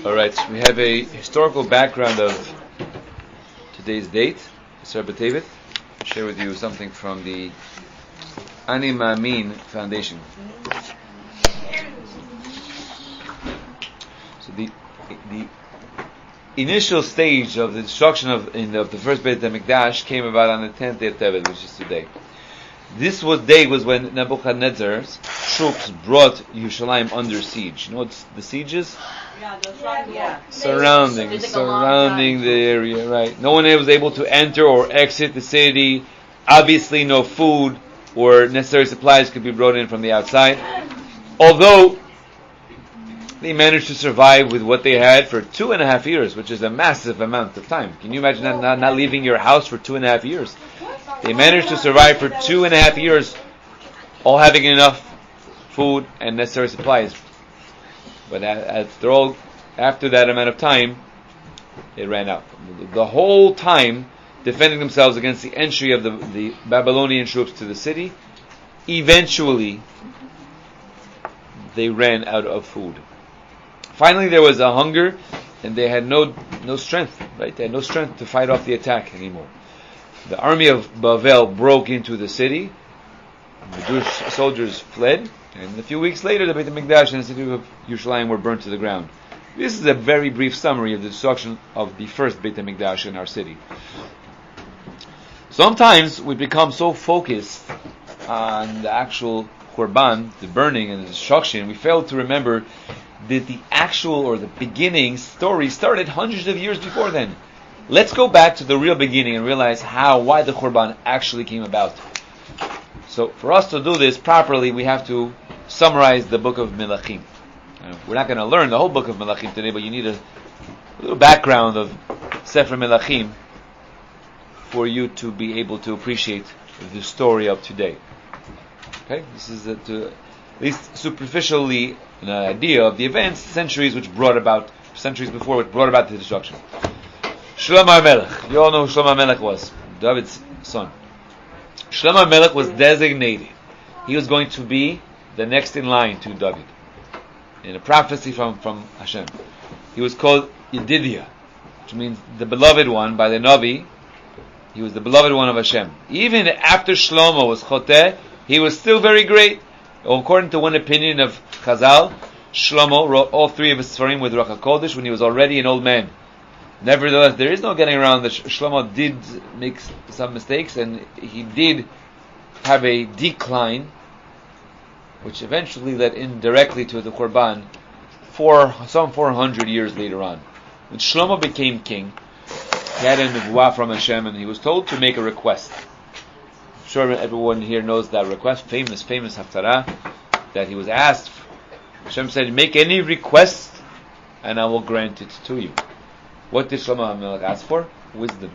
Alright, so we have a historical background of today's date. Asara B'Tevet. I'll share with you something from the Ani Ma'amin Foundation. So the initial stage of the destruction of the first Beit HaMikdash came about on the 10th day of Tevet, which is today. This day was when Nebuchadnezzar's troops brought Yerushalayim under siege. You know what the siege is? Surrounding the area, right? No one was able to enter or exit the city. Obviously, no food or necessary supplies could be brought in from the outside. Although they managed to survive with what they had for 2.5 years, which is a massive amount of time. Can you imagine not leaving your house for 2.5 years? They managed to survive for 2.5 years, all having enough food and necessary supplies. But after that amount of time, it ran out. The whole time, defending themselves against the entry of the Babylonian troops to the city, eventually, they ran out of food. Finally, there was a hunger, and they had no strength, right? They had no strength to fight off the attack anymore. The army of Bavel broke into the city, and the Jewish soldiers fled, and a few weeks later, the Beit HaMikdash and the city of Yerushalayim were burnt to the ground. This is a very brief summary of the destruction of the first Beit HaMikdash in our city. Sometimes we become so focused on the actual Korban, the burning and the destruction, we fail to remember that the actual or the beginning story started hundreds of years before then. Let's go back to the real beginning and realize why the Korban actually came about. So for us to do this properly, we have to summarize the book of Melachim. We're not going to learn the whole book of Melachim today, but you need a little background of Sefer Melachim for you to be able to appreciate the story of today. Okay, this is at least superficially an idea of the events, centuries before, which brought about the destruction. Shlomo HaMelech. You all know who Shlomo HaMelech was. David's son. Shlomo HaMelech was designated. He was going to be the next in line to David. In a prophecy from Hashem. He was called Yedidia, which means the beloved one by the Navi. He was the beloved one of Hashem. Even after Shlomo was Choteh, he was still very great. According to one opinion of Chazal, Shlomo wrote all three of his Sfarim with Ruach HaKodesh when he was already an old man. Nevertheless, there is no getting around that Shlomo did make some mistakes, and he did have a decline, which eventually led indirectly to the Korban for some 400 years later on. When Shlomo became king, he had a nevuah from Hashem, and he was told to make a request. I'm sure everyone here knows that request, famous Haftarah, that he was asked. Hashem said, make any request, and I will grant it to you. What did Shlomo HaMelech ask for? Wisdom.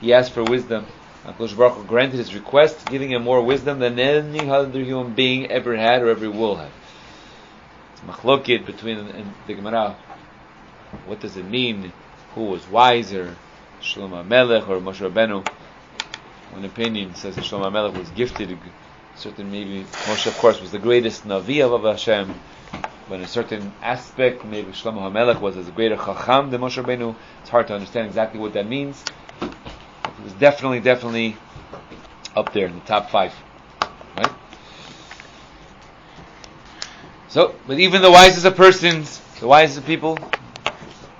He asked for wisdom. HaKadosh Baruch Hu granted his request, giving him more wisdom than any other human being ever had or ever will have. It's machlokit between the Gemara. What does it mean? Who was wiser? Shlomo HaMelech or Moshe Rabbeinu? One opinion says that Shlomo HaMelech was gifted. Maybe Moshe, of course, was the greatest Navi of Hashem. But in a certain aspect, maybe Shlomo HaMelech was as a greater Chacham than Moshe Rabbeinu. It's hard to understand exactly what that means. It was definitely up there in the top 5. Right? So, but even the wisest of persons, the wisest of people,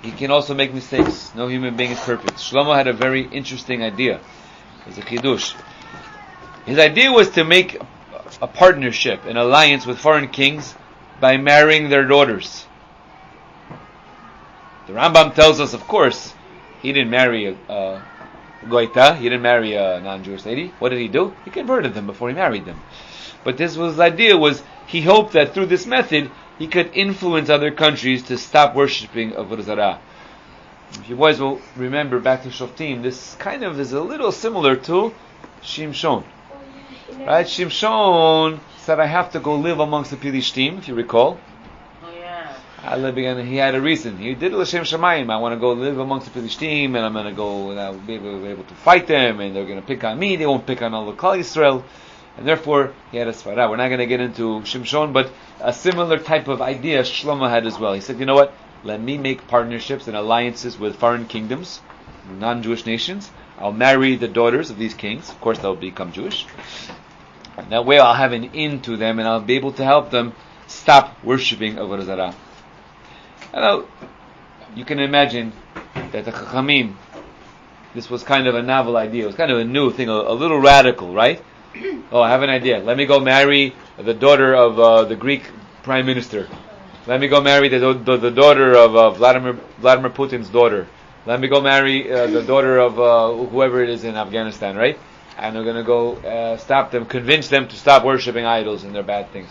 he can also make mistakes. No human being is perfect. Shlomo had a very interesting idea. It was a chidush. His idea was to make a partnership, an alliance with foreign kings by marrying their daughters. The Rambam tells us, of course, he didn't marry a goita, he didn't marry a non-Jewish lady. What did he do? He converted them before he married them. But his idea was, he hoped that through this method, he could influence other countries to stop worshipping Avodah Zarah. If you boys will remember back to Shoftim, this kind of is a little similar to Shimshon. Right? Shimshon said, I have to go live amongst the Pilishtim, if you recall. Oh yeah. He had a reason. He did L'Shem Shamayim. I want to go live amongst the Pilishtim, and I'm going to go, and I'll be able to fight them, and they're going to pick on me, they won't pick on all the Klal Yisrael. And therefore, he had a Sfarah. We're not going to get into Shimshon, but a similar type of idea Shlomo had as well. He said, you know what? let me make partnerships and alliances with foreign kingdoms, non-Jewish nations. I'll marry the daughters of these kings. Of course, they'll become Jewish. And that way I'll have an in to them, and I'll be able to help them stop worshipping Avodah Zarah. And you can imagine that the Chachamim, this was kind of a novel idea. It was kind of a new thing, a little radical, right? Oh, I have an idea. Let me go marry the daughter of the Greek Prime Minister. Let me go marry the daughter of Vladimir Putin's daughter. Let me go marry the daughter of whoever it is in Afghanistan, right? And we're going to go stop them, convince them to stop worshipping idols and their bad things.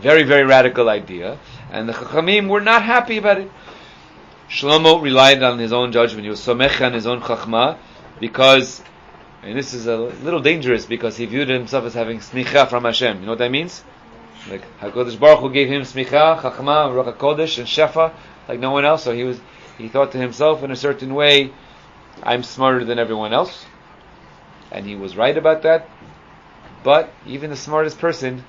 Very, very radical idea. And the Chachamim were not happy about it. Shlomo relied on his own judgment. He was somech on his own chachma, because, and this is a little dangerous, because he viewed himself as having smicha from Hashem. You know what that means? Like HaKadosh Baruch Hu gave him smicha, chachma, ruach HaKodesh, and shefa, like no one else. So he thought to himself in a certain way, I'm smarter than everyone else. And he was right about that. But even the smartest person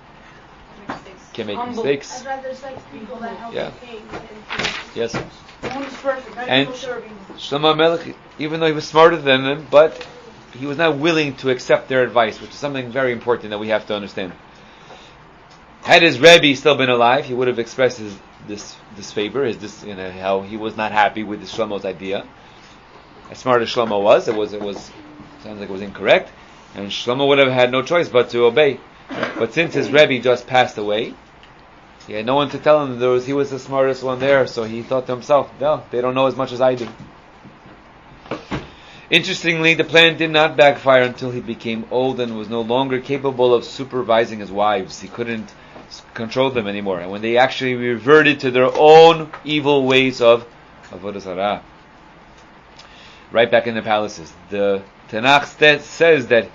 can make mistakes. I'd rather like people that help Yeah. Yes. No one is perfect. And Shlomo Melech, even though he was smarter than them, but he was not willing to accept their advice, which is something very important that we have to understand. Had his Rebbe still been alive, he would have expressed this disfavor, how he was not happy with Shlomo's idea. As smart as Shlomo was, it sounds like it was incorrect, and Shlomo would have had no choice but to obey. But since his Rebbe just passed away, he had no one to tell him that he was the smartest one there, so he thought to himself, no, they don't know as much as I do. Interestingly, the plan did not backfire until he became old and was no longer capable of supervising his wives. He couldn't control them anymore. And when they actually reverted to their own evil ways of Avodah Zarah, right back in the palaces. The Tanakh says that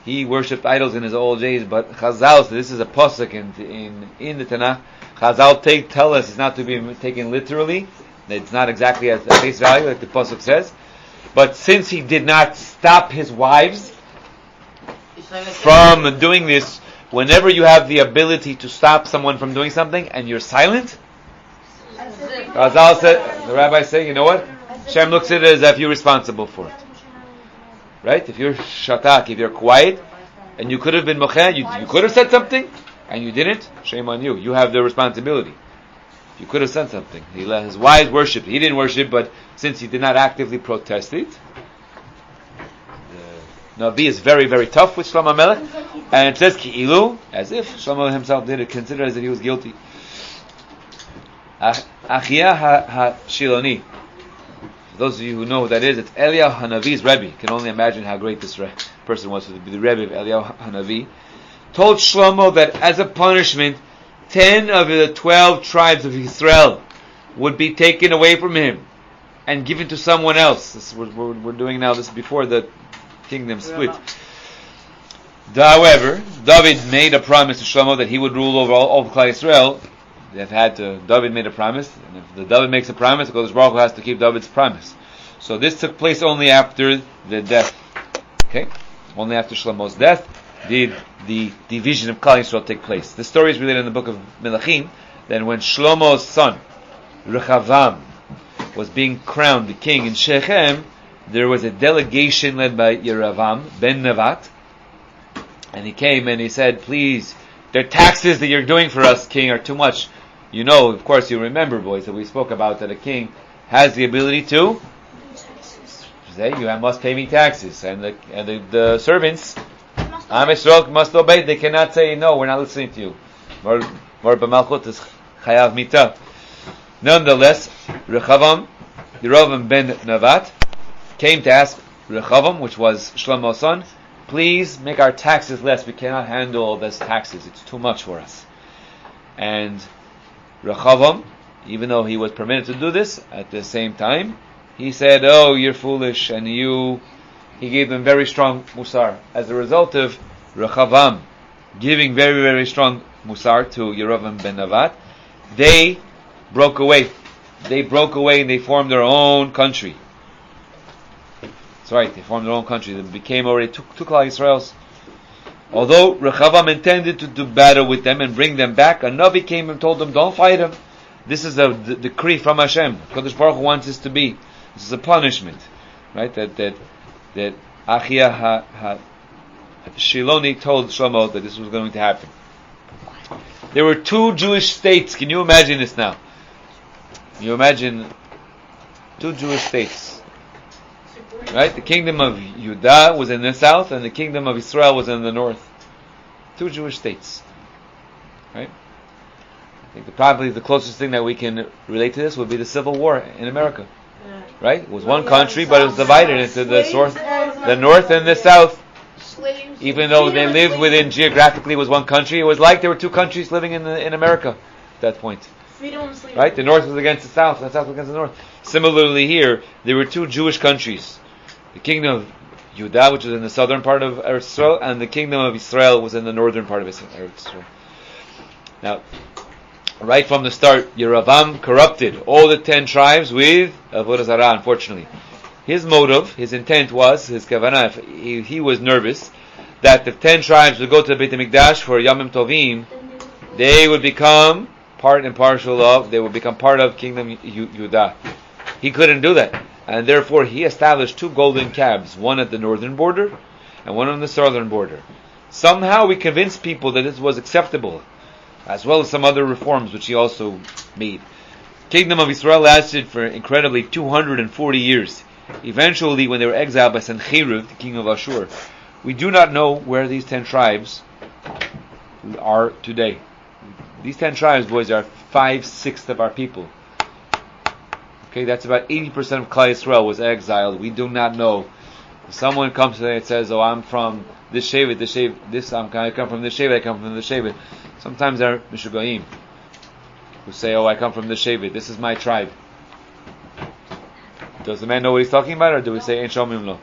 he worshipped idols in his old age, but Chazal, so this is a pasuk in the Tanakh, Chazal tell us it's not to be taken literally. It's not exactly at face value, like the pasuk says. But since he did not stop his wives from doing this, whenever you have the ability to stop someone from doing something and you're silent, Chazal said, the rabbi saying, you know what? Hashem looks at it as if you're responsible for it. Right? If you're shatak, if you're quiet, and you could have been mocheh, you could have said something, and you didn't, shame on you. You have the responsibility. You could have said something. He let his wives worship. He didn't worship, but since he did not actively protest it, the Navi is very, very tough with Shlomo Melech, and it says ki'ilu, as if Shlomo himself did it, consider as if he was guilty. Achia ha-Shiloni. For those of you who know who that is, it's Eliyahu Hanavi's Rebbe. You can only imagine how great this person was to be the Rebbe of Eliyahu Hanavi. Told Shlomo that as a punishment, 10 of the 12 tribes of Israel would be taken away from him and given to someone else. This is what we're doing now. This is before the kingdom split. However, David made a promise to Shlomo that he would rule over all of Klal Israel. David made a promise, and if the David makes a promise, the Kodesh Baruch Hu has to keep David's promise. So this took place only after the death. Okay? Only after Shlomo's death did the division of Klal Yisrael take place. The story is related in the book of Melachim. Then when Shlomo's son, Rechavam, was being crowned the king in Shechem, there was a delegation led by Yeravam ben Nevat, and he came and he said, please, the taxes that you're doing for us, king, are too much. You know, of course, you remember, boys, that we spoke about that a king has the ability to say, you must pay me taxes, and the servants, Am Yisrael, must obey. They cannot say, no, we're not listening to you. Mor b'malchut is chayav mita. Nonetheless, Rechavam, Yerovam ben Nevat, came to ask Rechavam, which was Shlomo's son, please make our taxes less. We cannot handle all these taxes. It's too much for us. And Rechavam, even though he was permitted to do this, at the same time, he said, oh, you're foolish, and he gave them very strong musar. As a result of Rechavam giving very, very strong musar to Yerovam ben Nevat, they broke away. They broke away and they formed their own country. That's right, they formed their own country. They became already two Klal Yisraels. Although Rechavam intended to do battle with them and bring them back, a Navi came and told them, don't fight him. This is a decree from Hashem. Kodesh Baruch Hu wants this to be. This is a punishment, right? That Achia Shiloni told Shlomo that this was going to happen. There were two Jewish states. Can you imagine this now? Can you imagine two Jewish states? Right? The kingdom of Judah was in the south, and the kingdom of Israel was in the north. Two Jewish states. Right? I think probably the closest thing that we can relate to this would be the Civil War in America. Right? It was one country, but it was divided into the north and the south. Even though they lived within, geographically was one country, it was like there were two countries living in America at that point. Right? The north was against the south, and the south was against the north. Similarly here, there were two Jewish countries. The kingdom of Judah, which was in the southern part of Israel, and the kingdom of Israel was in the northern part of Israel. Now, right from the start, Yeravam corrupted all the 10 tribes with Avodah Zarah, unfortunately. His motive, his intent was, his kavanah, he was nervous that the 10 tribes would go to the Beit HaMikdash for Yamim Tovim, they would become part and parcel of, they would become part of Kingdom Judah. He couldn't do that. And therefore he established 2 golden calves, one at the northern border and one on the southern border. Somehow we convinced people that this was acceptable, as well as some other reforms which he also made. Kingdom of Israel lasted for incredibly 240 years. Eventually, when they were exiled by Sennacherib, the king of Ashur, we do not know where these 10 tribes are today. These 10 tribes, boys, are 5/6 of our people. Okay, that's about 80% of Klal Yisrael was exiled. We do not know. If someone comes today and says, "Oh, I'm from this shevet, I come from this shevet, I come from this shevet." Sometimes they're Mishugaim who say, "Oh, I come from this shevet. This is my tribe." Does the man know what he's talking about, or do we say "Ein Shomim Lo"?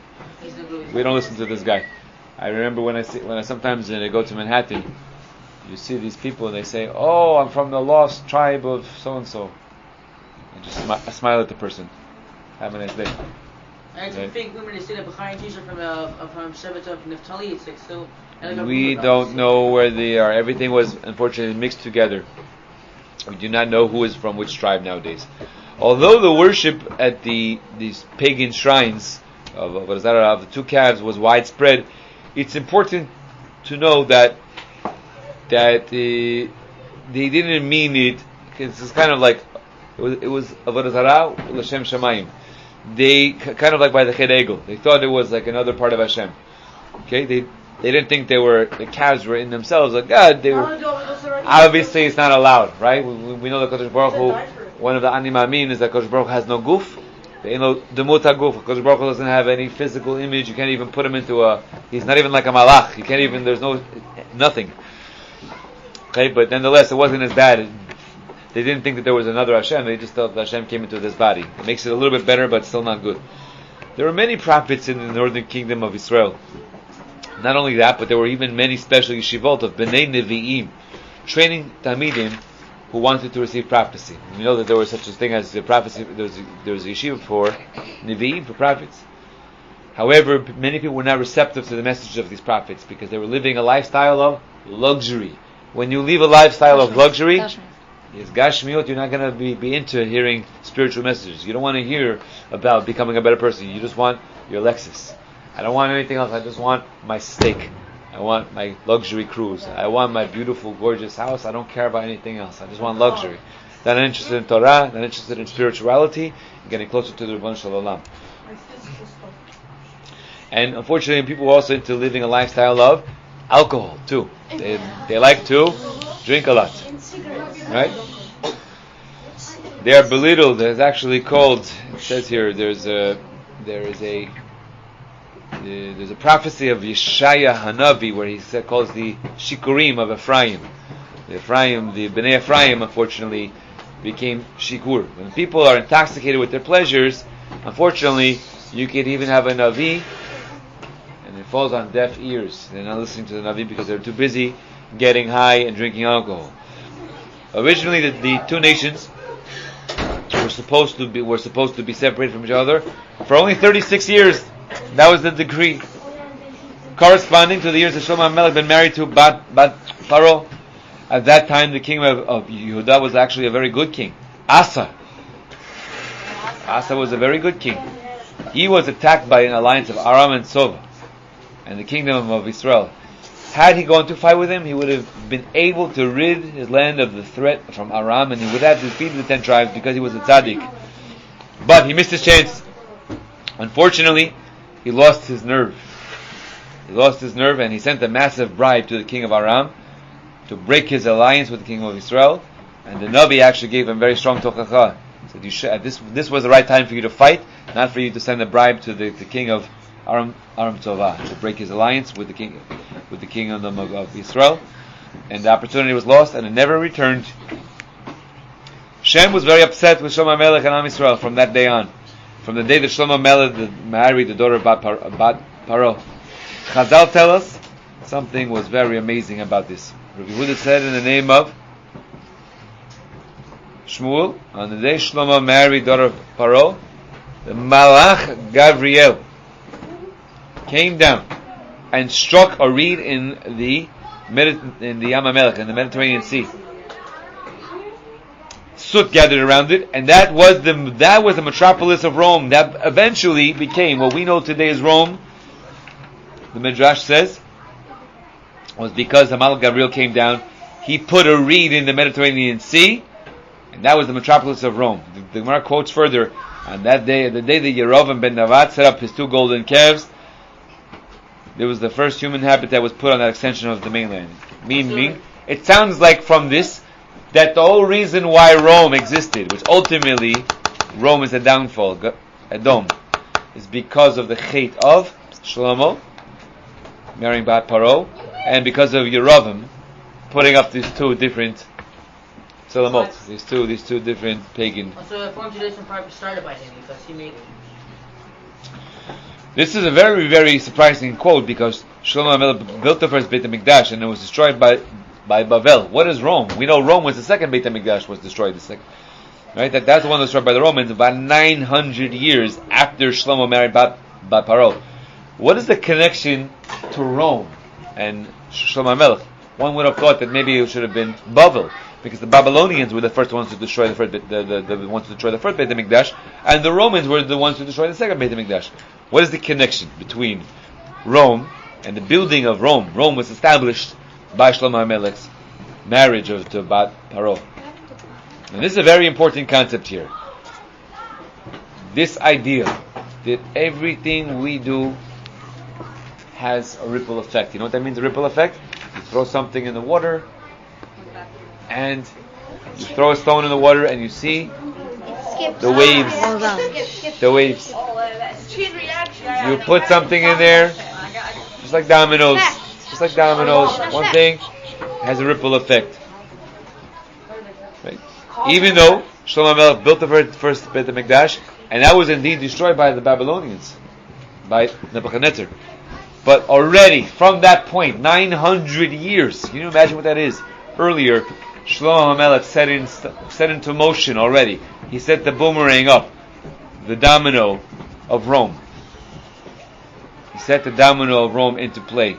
We don't listen to this guy. I remember when I sometimes go to Manhattan, you see these people and they say, "Oh, I'm from the lost tribe of so and so." And just I smile at the person. Have a nice day. And it's fake women to say that Bechayim teacher from Shevet of Naphtali. It's like still. We don't know where they are. Everything was unfortunately mixed together. We do not know who is from which tribe nowadays. Although the worship at these pagan shrines of the 2 calves was widespread, it's important to know that they didn't mean it. It's kind of like it was Avodah Zarah l'Shem Shamayim. They kind of like by the Ched Egel. They thought it was like another part of Hashem. Okay, they didn't think the calves were in themselves like God. They were obviously it's not allowed, right? We know that Kodesh Baruch Hu, one of the Ani Ma'amin is that Kodesh Baruch Hu has no guf. Demut haguf. Kodesh Baruch Hu doesn't have any physical image. You can't even put him into he's not even like a malach. You can't even. There's nothing. Okay, but nonetheless, it wasn't as bad. They didn't think that there was another Hashem. They just thought that Hashem came into this body. It makes it a little bit better, but still not good. There were many prophets in the northern kingdom of Israel. Not only that, but there were even many special yeshivot of Bnei Nevi'im, training Talmidim who wanted to receive prophecy. We know that there was such a thing as the prophecy. There was a yeshiva for Nevi'im, for prophets. However, many people were not receptive to the message of these prophets because they were living a lifestyle of luxury. When you live a lifestyle of luxury, yes, Gashmiot, you're not going to be into hearing spiritual messages. You don't want to hear about becoming a better person. You just want your Lexus. I don't want anything else. I just want my steak. I want my luxury cruise. I want my beautiful, gorgeous house. I don't care about anything else. I just want luxury. Not interested in Torah, not interested in spirituality, and getting closer to the Rebbeinu Shalom. And unfortunately, people are also into living a lifestyle of alcohol too. They like to drink a lot, right? They are belittled. It's actually called. It says here there's a prophecy of Yeshaya Hanavi where he calls the Shikurim of Ephraim. The Bnei Ephraim, unfortunately, became Shikur. When people are intoxicated with their pleasures, unfortunately, you can even have a Navi, and it falls on deaf ears. They're not listening to the Navi because they're too busy getting high and drinking alcohol. Originally, the two nations were supposed to be separated from each other for only 36 years. That was the decree, corresponding to the years that Shlomo HaMelech been married to Bat Paro. At that time, the king of Yehuda was actually a very good king. Asa. Asa was a very good king. He was attacked by an alliance of Aram and Sova and the kingdom of Israel. Had he gone to fight with him, he would have been able to rid his land of the threat from Aram, and he would have defeated the 10 tribes because he was a tzaddik. But he missed his chance. Unfortunately, he lost his nerve. He lost his nerve, and he sent a massive bribe to the king of Aram to break his alliance with the king of Israel. And the Nabi actually gave him very strong tochacha. He said, this was the right time for you to fight, not for you to send a bribe to the king of Aram Tovah to break his alliance with the kingdom of Israel. And the opportunity was lost, and it never returned. Shem was very upset with Shlomo Melech and Am Yisrael from that day on. From the day that Shlomo Melech married the daughter of Bat Paro. Chazal tell us something was very amazing about this. Rabbi Yehuda said in the name of Shmuel, on the day Shlomo married daughter of Paro, the Malach Gabriel came down and struck a reed in the Yam HaMelech, in the Mediterranean Sea. Soot gathered around it, and that was the metropolis of Rome. That eventually became what we know today as Rome. The Midrash says was because the Malach Gabriel came down, he put a reed in the Mediterranean Sea, and that was the metropolis of Rome. The Gemara quotes further, on that day, the day that Yerovam ben Navat set up his 2 golden calves, there was the first human habitat was put on that extension of the mainland. Meaning, it sounds like from this, that the whole reason why Rome existed, which ultimately, Rome is a downfall, Edom, is because of the chait of Shlomo, marrying Bat Paro, and because of Yerovam, putting up these 2 different Salamot, these two different pagan. So the foreign tradition probably started by him because he made it. This is a very, very surprising quote because Shlomo HaMelech built the first Beit HaMikdash and it was destroyed by Bavel. What is Rome? We know Rome was the second Beit HaMikdash was destroyed. The second, right? That's the one destroyed by the Romans about 900 years after Shlomo married Bat Paro. What is the connection to Rome and Shlomo HaMelech? One would have thought that maybe it should have been Bavel, because the Babylonians were the first ones to destroy the first the ones to destroy the first Beit HaMikdash, and the Romans were the ones to destroy the second Beit HaMikdash. What is the connection between Rome and the building of Rome? Rome was established by Shlomo HaMelech's marriage to Bat Paro. And this is a very important concept here. This idea that everything we do has a ripple effect. You know what that means, a ripple effect? You throw something in the water, and you throw a stone in the water, and you see the waves. The waves. You put something in there, just like dominoes. One thing has a ripple effect. Right? Even though Shlomo HaMelech built the first Beit HaMikdash, and that was indeed destroyed by the Babylonians, by Nebuchadnezzar. But already, from that point, 900 years, can you imagine what that is? Earlier, Shlomo HaMelech set into motion already. He set the boomerang up, the domino of Rome. He set the domino of Rome into play.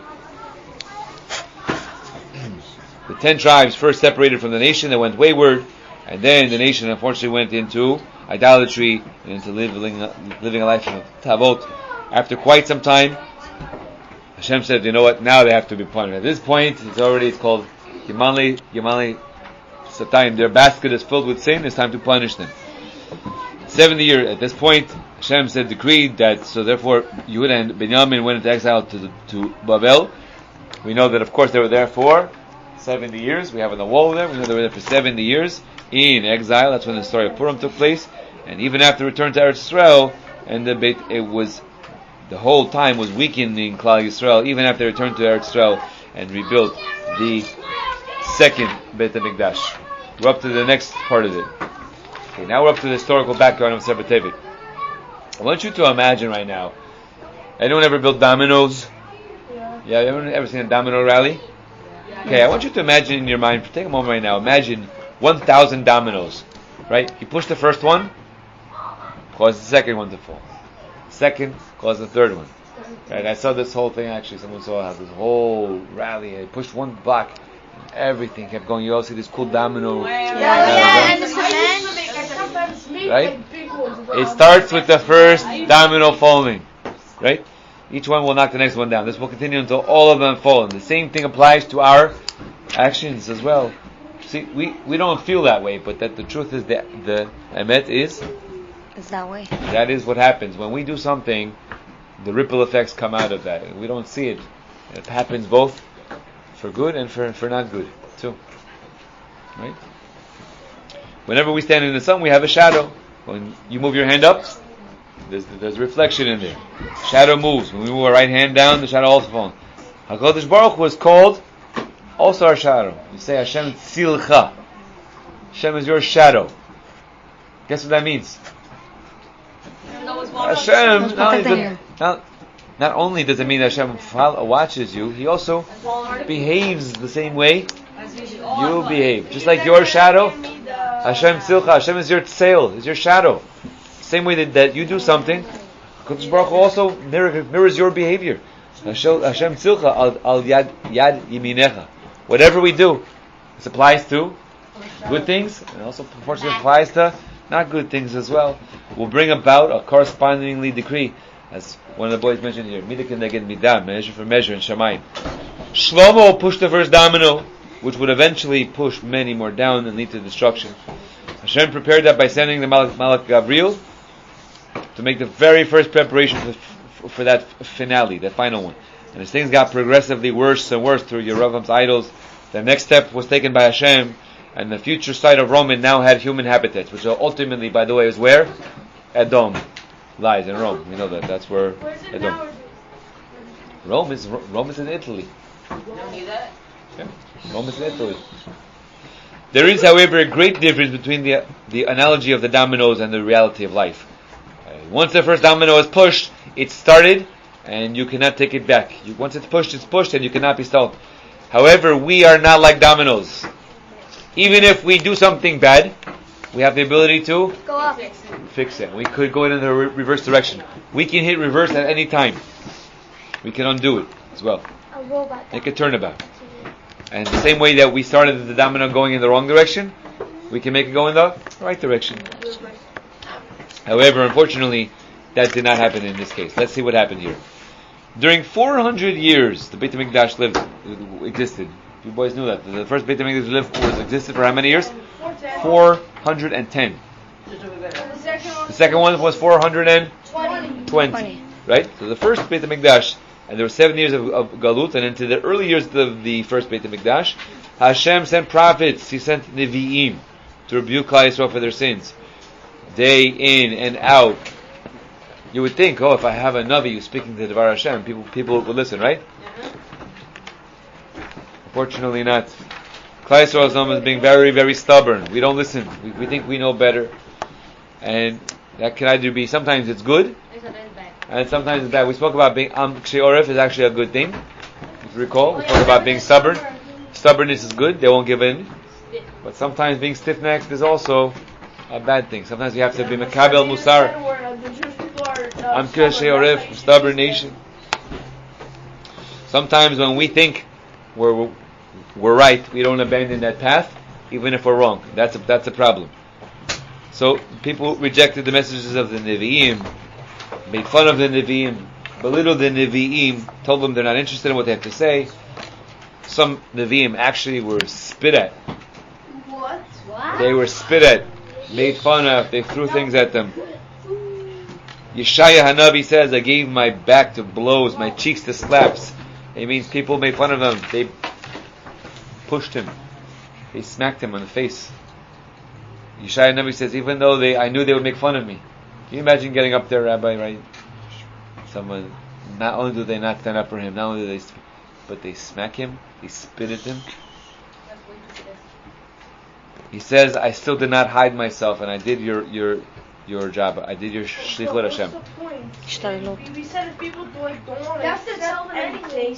The 10 tribes first separated from the nation that went wayward, and then the nation unfortunately went into idolatry and into living a life of tavot. After quite some time, Hashem said, you know what, now they have to be punished. At this point, it's called Yamali Satayim. Their basket is filled with sin, it's time to punish them. 70 years, at this point, Hashem said, decreed that, so therefore, Yehuda and Binyamin went into exile to Babel. We know that, of course, they were there for 70 years. We have on the wall there, we know they were there for 70 years in exile. That's when the story of Purim took place. And even after return to Eretz Yisrael, and the whole time was weakening Klal Yisrael, even after they returned to Eretz Yisrael and rebuilt the second Beit HaMikdash. We're up to the next part of it. Okay, now we're up to the historical background of Sefer David. I want you to imagine right now, anyone ever built dominoes? Yeah, anyone ever seen a domino rally? Okay, I want you to imagine in your mind, take a moment right now, imagine 1,000 dominoes, right? You push the first one, cause the second one to fall. Second, cause the third one. Right? I saw this whole thing actually, someone saw how this whole rally, I pushed one block, and everything kept going. You all see this cool domino. And the cement. right? It starts with the first domino falling, right? Each one will knock the next one down. This will continue until all of them fall. And the same thing applies to our actions as well. See, we don't feel that way, but that the truth is that the emet is that way. That is what happens. When we do something, the ripple effects come out of that. We don't see it. It happens both for good and for not good too. Right? Whenever we stand in the sun, we have a shadow. When you move your hand up, there's reflection in there. Shadow moves. When we move our right hand down, the shadow also falls. HaKadosh Baruch Hu is called also our shadow. You say Hashem Tzilcha. Hashem is your shadow. Guess what that means? Hashem, not only does it mean that Hashem watches you, He also behaves the same way you behave. Just like your shadow, Hashem Tzilcha, Hashem is your tzeil, is your shadow. Same way that you do something, HaKadosh Baruch Hu also mirrors your behavior. Hashem Tzilcha al yad yiminecha. Whatever we do, this applies to good things, and also unfortunately applies to not good things as well. Will bring about a correspondingly decree, as one of the boys mentioned here, midah keneged midah, measure for measure in Shamayim. Shlomo pushed the first domino, which would eventually push many more down and lead to destruction. Hashem prepared that by sending the Malach Gabriel to make the very first preparation for that finale, that final one. And as things got progressively worse and worse through Yerovam's idols, the next step was taken by Hashem, and the future site of Rome now had human habitats, which ultimately, by the way, is where? Edom lies in Rome. We know that. That's where Edom. Rome is in Italy. Yeah. Rome is in Italy. There is, however, a great difference between the analogy of the dominoes and the reality of life. Once the first domino is pushed, it's started, and you cannot take it back. Once it's pushed, and you cannot be stopped. However, we are not like dominoes. Even if we do something bad, we have the ability to go up. Fix it. We could go in the reverse direction. We can hit reverse at any time. We can undo it as well. A robot. Make a turnabout. And the same way that we started the domino going in the wrong direction, we can make it go in the right direction. However, unfortunately, that did not happen in this case. Let's see what happened here. During 400 years, the Beit HaMikdash existed. You boys knew that. The first Beit HaMikdash existed for how many years? 410. The second one was 420. Right? So the first Beit HaMikdash, and there were 7 years of Galut, and into the early years of the first Beit HaMikdash, Hashem sent prophets, He sent Nevi'im to rebuke Klal Yisrael for their sins. Day in and out. You would think, if I have a Navi who's speaking to Devar Hashem, people would listen, right? Fortunately not. Klal Yisrael is being very, very stubborn. We don't listen. We think we know better. And that can either be, sometimes it's good, and sometimes it's bad. We spoke about being Shiur is actually a good thing. If you recall, we spoke about being stubborn. Stubbornness is good, they won't give in. But sometimes being stiff-necked is also a bad thing. Sometimes you have to be Mekabel Musar. Shiur, stubborn nation. Sometimes when we think we're right, we don't abandon that path, even if we're wrong. That's a problem. So people rejected the messages of the Nevi'im, made fun of the Nevi'im, belittled the Nevi'im, told them they're not interested in what they have to say. Some Nevi'im actually were spit at. What? They were spit at, made fun of, they threw things at them. Yeshaya Hanavi says, I gave my back to blows, my cheeks to slaps. It means people made fun of him. They pushed him. They smacked him on the face. Yeshaya Hanavi says, even though I knew they would make fun of me. Can you imagine getting up there, Rabbi, right? Someone, not only do they not stand up for him, not only do they, but they smack him, they spit at him. He says, I still did not hide myself, and I did your job. I did your shlichut Hashem. We said if people don't want to accept anything,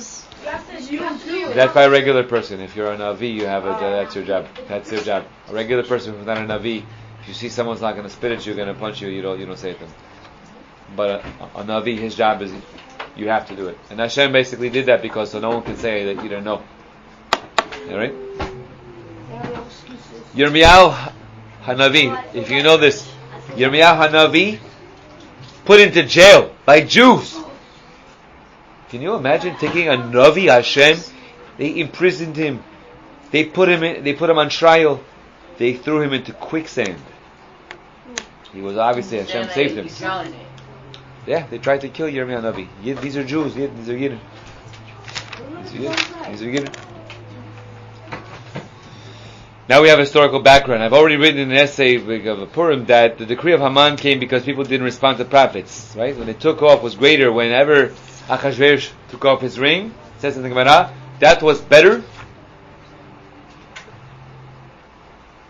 that's by a regular person. If you're a Navi, you have that's your job. That's your job. A regular person who's not a Navi, if you see someone's not going to spit at you, going to punch you, you don't say it to them. But a Navi, his job is you have to do it. And Hashem basically did that because so no one can say that you didn't know. Alright? Yirmiyahu Hanavi, if you know this, Yirmiyahu Hanavi put into jail by Jews. Can you imagine taking a Navi Hashem? They imprisoned him. They put him on trial. They threw him into quicksand. He was obviously Hashem saved him. Yeah, they tried to kill Yirmiyahu Hanavi. These are Jews. These are Yidden. These are Yidden. Now we have a historical background. I've already written in an essay of Purim that the decree of Haman came because people didn't respond to prophets. Right? When they took off was greater. Whenever Achashverosh took off his ring, it says in the Gemara, that was better.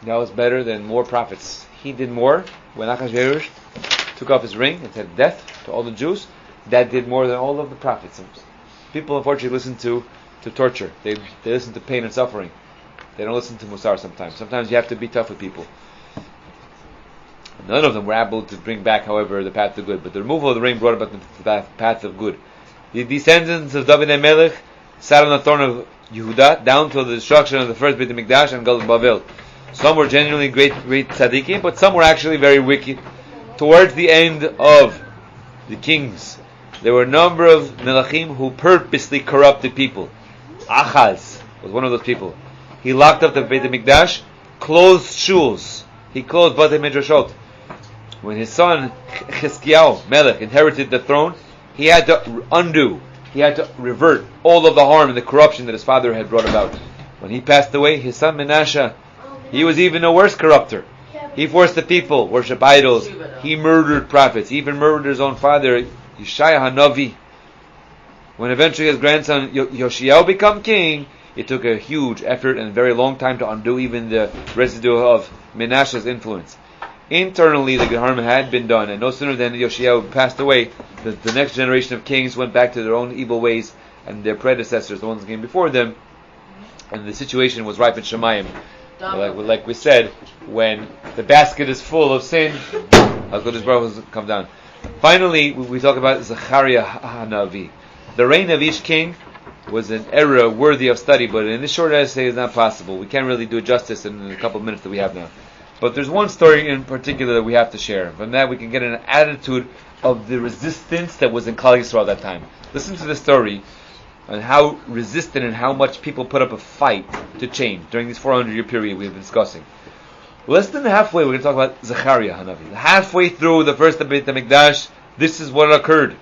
That was better than more prophets. He did more when Achashverosh took off his ring and said death to all the Jews. That did more than all of the prophets. People unfortunately listen to torture. They listen to pain and suffering. They don't listen to Musar sometimes. Sometimes you have to be tough with people. None of them were able to bring back, however, the path to good. But the removal of the ring brought about the path of good. The descendants of David HaMelech sat on the throne of Yehuda down till the destruction of the first Beit HaMikdash and Galut Bavel. Some were genuinely great tzaddikim, but some were actually very wicked. Towards the end of the kings, there were a number of melachim who purposely corrupted people. Achaz was one of those people. He locked up the Beit HaMikdash, closed shuls. He closed Batei Midrashot. When his son Chizkiyahu Melech inherited the throne, he had to undo, he had to revert all of the harm and the corruption that his father had brought about. When he passed away, his son Menashe, he was even a worse corrupter. He forced the people worship idols. He murdered prophets. He even murdered his own father, Yeshaya Hanavi. When eventually his grandson Yoshiyahu became king, it took a huge effort and a very long time to undo even the residue of Menashe's influence. Internally, the harm had been done, and no sooner than Yoshiyahu passed away, the next generation of kings went back to their own evil ways, and their predecessors, the ones that came before them, and the situation was ripe in Shemayim. Like we said, when the basket is full of sin, HaKadosh Baruch Hu come down. Finally, we talk about Zechariah Hanavi. The reign of each king was an era worthy of study, but in this short essay it's not possible. We can't really do it justice in the couple of minutes that we have now. But there's one story in particular that we have to share. From that we can get an attitude of the resistance that was in Klal Yisrael at that time. Listen to the story on how resistant and how much people put up a fight to change during this 400-year period we've been discussing. Less than halfway, we're going to talk about Zechariah Hanavi. Halfway through the first Beit HaMikdash, this is what occurred.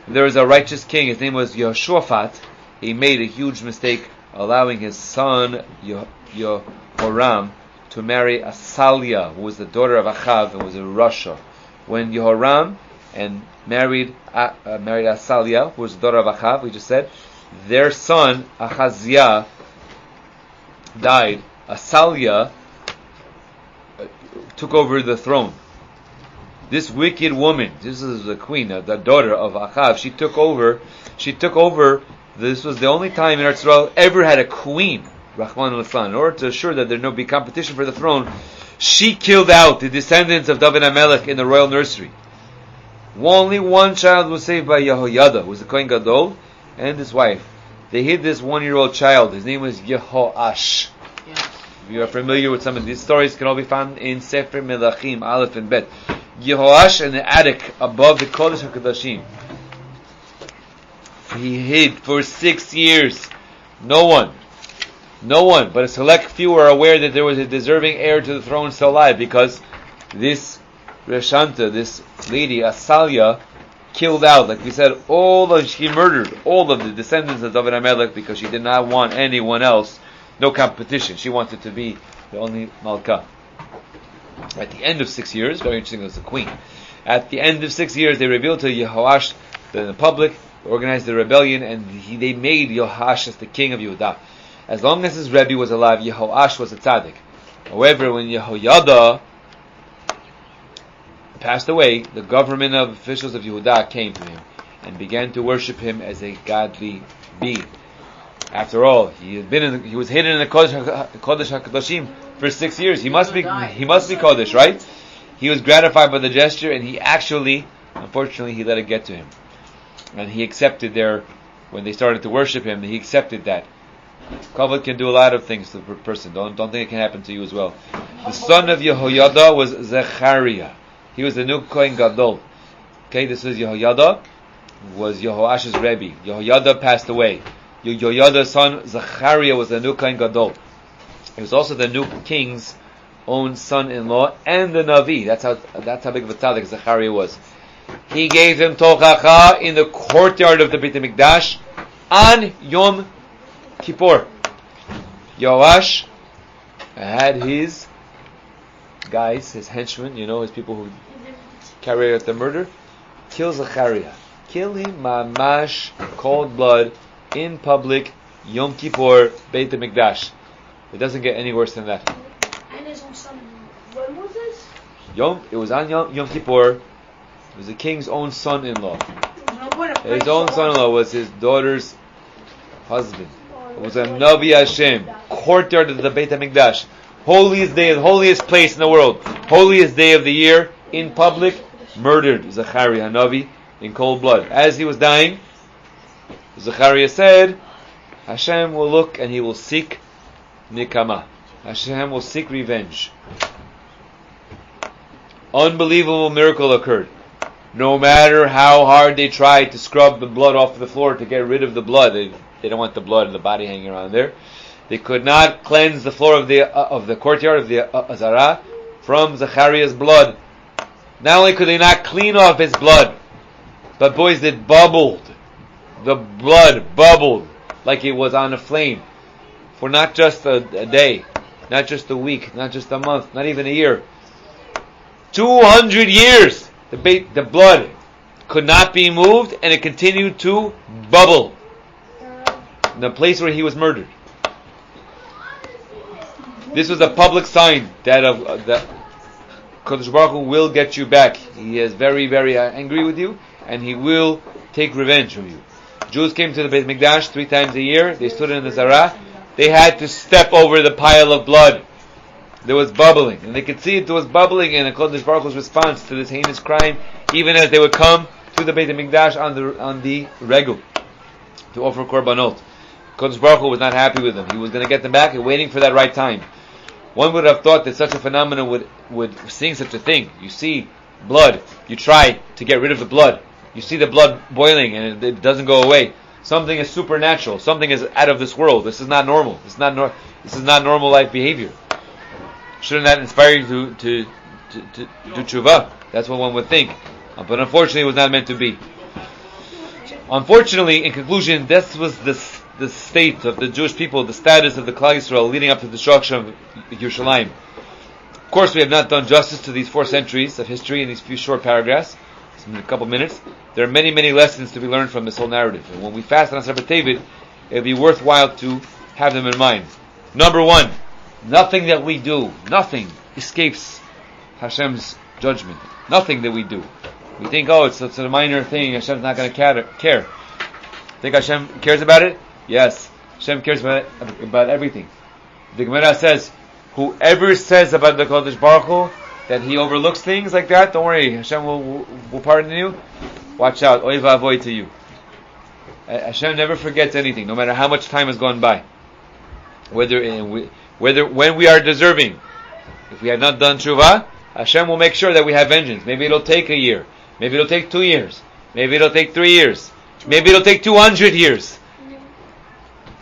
There was a righteous king. His name was Yehoshaphat. He made a huge mistake, allowing his son Yehoram to marry Asaliah, who was the daughter of Achav and was in Russia. When Yehoram married Asaliah, who was the daughter of Achav, we just said, their son Achaziah died. Asaliah took over the throne. This wicked woman, this is the queen, the daughter of Achav, she took over. This was the only time in Eretz Yisrael ever had a queen, Rahman al-Islam. In order to assure that there'd be competition for the throne, she killed out the descendants of David HaMelech in the royal nursery. Only one child was saved by Yahuyatha, who was the Kohen Gadol, and his wife. They hid this 1-year-old child. His name was Yehoash. Yeah. If you are familiar with some of these stories, can all be found in Sefer Melachim, Aleph and Bet. Yehoash in the attic above the Kodesh HaKodashim. He hid for 6 years. No one, but a select few are aware that there was a deserving heir to the throne still alive, because this Reshanta, this lady, Asaliah, killed out, like we said, she murdered all of the descendants of David HaMelech because she did not want anyone else, no competition. She wanted to be the only Malka. At the end of 6 years, very interesting, as a queen. At the end of 6 years, they revealed to Yehoash, the public, organized the rebellion, and they made Yehoash as the king of Yehuda. As long as his Rebbe was alive, Yehoash was a tzaddik. However, when Yehoyada passed away, the government of officials of Yehuda came to him and began to worship him as a godly being. After all, he was hidden in the Kodesh HaKodashim for 6 years. He must be Kodesh, right? He was gratified by the gesture, and unfortunately, he let it get to him. And he accepted when they started to worship him, he accepted that. Kavod can do a lot of things to a person. Don't think it can happen to you as well. The son of Yehoyada was Zechariah. He was the new Kohen Gadol. Okay, this is Yahuyatha, was Yehoash's Rabbi. Yahuyatha passed away. Yehoyada's son Zachariah was the new Kohen Gadol. He was also the new king's own son-in-law and the Navi. That's how big of a tzaddik Zachariah was. He gave him tochacha in the courtyard of the Beit HaMikdash on Yom Kippur. Yoash had his guys, his henchmen, his people who carry out the murder, kill Zachariah. Kill him, mamash, cold blood, in public, Yom Kippur, Beit HaMikdash. It doesn't get any worse than that. And his own son. When was this? It was on Yom Kippur. It was the king's own son-in-law. His own son-in-law was his daughter's husband. It was a Navi Hashem, courtyard of the Beit HaMikdash. Holiest day, the holiest place in the world. Holiest day of the year, in public, murdered Zachariah Navi in cold blood. As he was dying, Zachariah said, Hashem will look and he will seek nikama. Hashem will seek revenge. Unbelievable miracle occurred. No matter how hard they tried to scrub the blood off the floor to get rid of the blood, they don't want the blood and the body hanging around there. They could not cleanse the floor of the courtyard of the Asara from Zachariah's blood. Not only could they not clean off his blood, but boys, it bubbled. The blood bubbled like it was on a flame for not just a day, not just a week, not just a month, not even a year. 200 years! The blood could not be moved, and it continued to bubble in the place where he was murdered. This was a public sign that Kodesh Baruch Hu will get you back. He is very, very angry with you, and he will take revenge from you. Jews came to the Beit Mikdash 3 times a year. They stood in the Zara. They had to step over the pile of blood. There was bubbling, and they could see it was bubbling, and Kodesh Baruch Hu's response to this heinous crime, even as they would come to the Beit HaMikdash on the Regul to offer korbanot. Kodesh Baruch Hu was not happy with them. He was going to get them back and waiting for that right time. One would have thought that such a phenomenon would seeing such a thing. You see blood, you try to get rid of the blood. You see the blood boiling and it doesn't go away. Something is supernatural. Something is out of this world. This is not normal. This is not normal life behavior. Shouldn't that inspire you to do tshuva? That's what one would think. But unfortunately, it was not meant to be. Unfortunately, in conclusion, this was the state of the Jewish people, the status of the Klal Yisrael leading up to the destruction of Yerushalayim. Of course, we have not done justice to these 4 centuries of history in these few short paragraphs. In a couple minutes, there are many, many lessons to be learned from this whole narrative. And when we fast on Asara B'Tevet, it will be worthwhile to have them in mind. Number 1, nothing that we do, nothing escapes Hashem's judgment. Nothing that we do. We think, it's a minor thing, Hashem's not going to care. Think Hashem cares about it? Yes. Hashem cares about everything. The Gemara says, whoever says about the Kodesh Baruch Hu that he overlooks things like that, don't worry, Hashem will pardon you. Watch out, oy va'avoy to you. Hashem never forgets anything, no matter how much time has gone by. Whether when we are deserving, if we have not done tshuva, Hashem will make sure that we have vengeance. Maybe it'll take a year, maybe it'll take 2 years, maybe it'll take 3 years, maybe it'll take 200 years.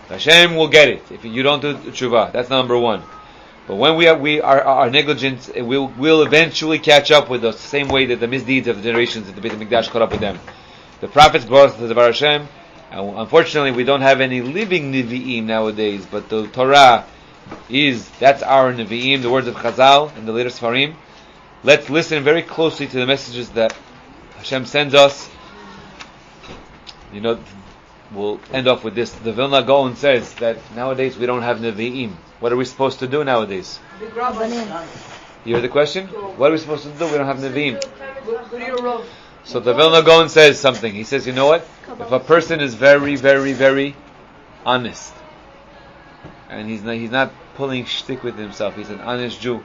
Hashem will get it if you don't do tshuva. That's number 1. But when we are negligent, it will eventually catch up with us, the same way that the misdeeds of the generations of the Beit HaMikdash caught up with them. The prophets brought us to the Bar Hashem, and unfortunately we don't have any living Nevi'im nowadays, but the Torah that's our Nevi'im, the words of Chazal and the later Sfarim. Let's listen very closely to the messages that Hashem sends us. We'll end off with this. The Vilna Gaon says that nowadays we don't have Nevi'im. What are we supposed to do nowadays? You heard the question? What are we supposed to do? We don't have Nevi'im. So the Vilna Gaon says something. He says, you know what? If a person is very, very, very honest, and he's not pulling shtick with himself, he's an honest Jew,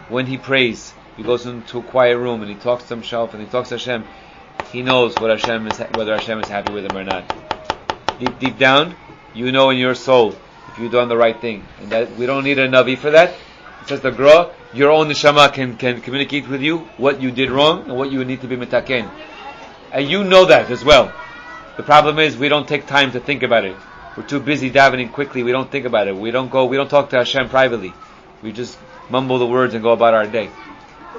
when he prays, he goes into a quiet room and he talks to himself and he talks to Hashem, he knows whether Hashem is happy with him or not. Deep down, you know in your soul if you've done the right thing, and that we don't need a Navi for that. It says the Gra, your own neshama can communicate with you what you did wrong and what you need to be mitaken. And you know that as well. The problem is we don't take time to think about it. We're too busy davening quickly. We don't think about it. We don't talk to Hashem privately. We just mumble the words and go about our day.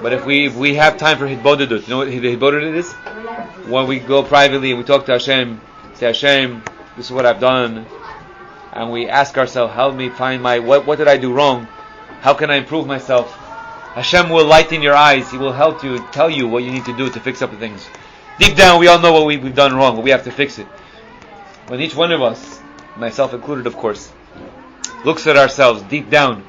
But if we have time for hitbodedut, you know what hitbodedut is? When we go privately and we talk to Hashem, say, Hashem, this is what I've done, and we ask ourselves, help me find what did I do wrong? How can I improve myself? Hashem will lighten your eyes. He will help you, tell you what you need to do to fix up the things. Deep down, we all know what we've done wrong, but we have to fix it. When each one of us, myself included of course, looks at ourselves deep down,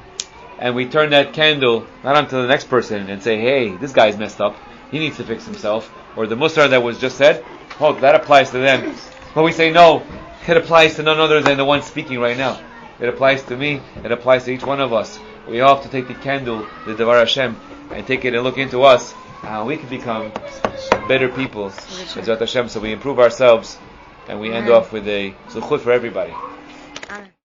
and we turn that candle not onto the next person and say, hey, this guy's messed up, he needs to fix himself, or the Musar that was just said, oh, that applies to them. But we say, no, it applies to none other than the one speaking right now. It applies to me, it applies to each one of us. We all have to take the candle, the Devar Hashem, and take it and look into us, and we can become better people. So we improve ourselves, and we end off with a zuchut for everybody.